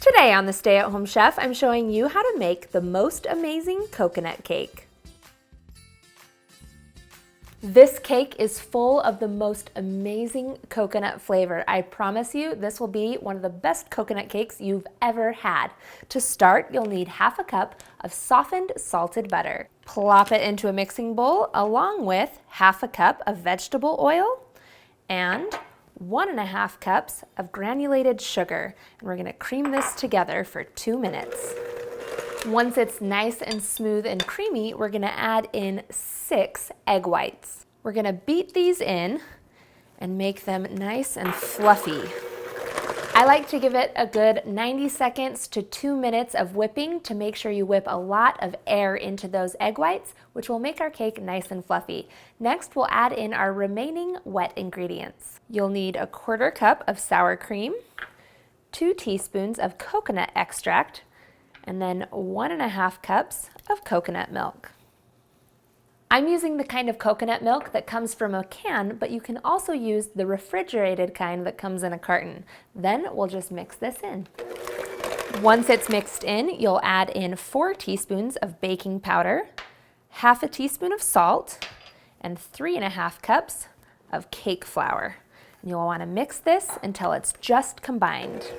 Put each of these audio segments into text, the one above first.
Today on the Stay at Home Chef, I'm showing you how to make the most amazing coconut cake. This cake is full of the most amazing coconut flavor. I promise you this will be one of the best coconut cakes you've ever had. To start, you'll need half a cup of softened salted butter. Plop it into a mixing bowl along with half a cup of vegetable oil and 1.5 cups of granulated sugar. And we're gonna cream this together for 2 minutes. Once it's nice and smooth and creamy, we're gonna add in 6 egg whites. We're gonna beat these in and make them nice and fluffy. I like to give it a good 90 seconds to 2 minutes of whipping to make sure you whip a lot of air into those egg whites, which will make our cake nice and fluffy. Next, we'll add in our remaining wet ingredients. You'll need 1/4 cup of sour cream, 2 teaspoons of coconut extract, and then 1.5 cups of coconut milk. I'm using the kind of coconut milk that comes from a can, but you can also use the refrigerated kind that comes in a carton. Then we'll just mix this in. Once it's mixed in, you'll add in 4 teaspoons of baking powder, 1/2 teaspoon of salt, and 3.5 cups of cake flour. You'll want to mix this until it's just combined.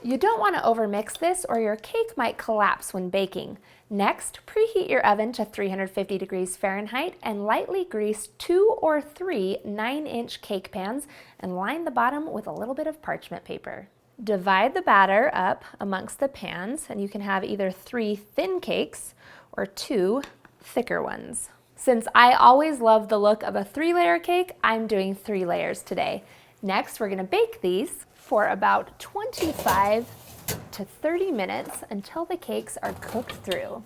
You don't want to overmix this or your cake might collapse when baking. Next, preheat your oven to 350 degrees Fahrenheit and lightly grease 2 or 3 9-inch cake pans and line the bottom with a little bit of parchment paper. Divide the batter up amongst the pans and you can have either 3 thin cakes or 2 thicker ones. Since I always love the look of a 3-layer cake, I'm doing 3 layers today. Next, we're going to bake these for about 25 to 30 minutes until the cakes are cooked through.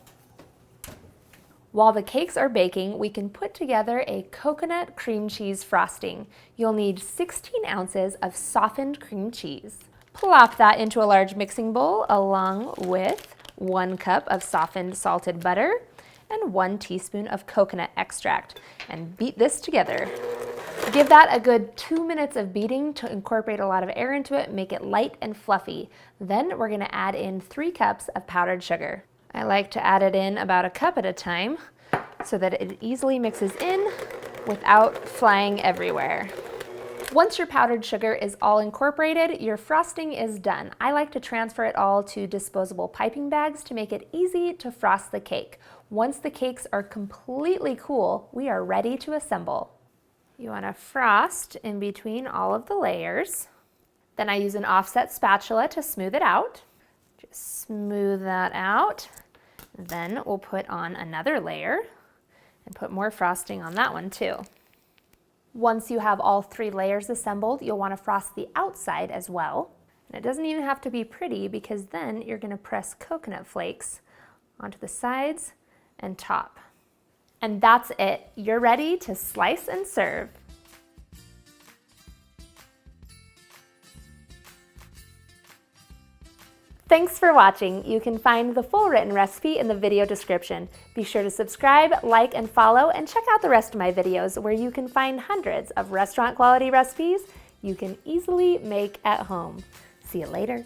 While the cakes are baking, we can put together a coconut cream cheese frosting. You'll need 16 ounces of softened cream cheese. Plop that into a large mixing bowl along with 1 cup of softened salted butter and 1 teaspoon of coconut extract, and beat this together. Give that a good 2 minutes of beating to incorporate a lot of air into it, make it light and fluffy. Then we're gonna add in 3 cups of powdered sugar. I like to add it in about a cup at a time so that it easily mixes in without flying everywhere. Once your powdered sugar is all incorporated, your frosting is done. I like to transfer it all to disposable piping bags to make it easy to frost the cake. Once the cakes are completely cool, we are ready to assemble. You want to frost in between all of the layers. Then I use an offset spatula to smooth it out. Just smooth that out. Then we'll put on another layer and put more frosting on that one too. Once you have all 3 layers assembled, you'll want to frost the outside as well. And it doesn't even have to be pretty because then you're going to press coconut flakes onto the sides and top. And that's it. You're ready to slice and serve. Thanks for watching. You can find the full written recipe in the video description. Be sure to subscribe, like, and follow, and check out the rest of my videos where you can find hundreds of restaurant quality recipes you can easily make at home. See you later.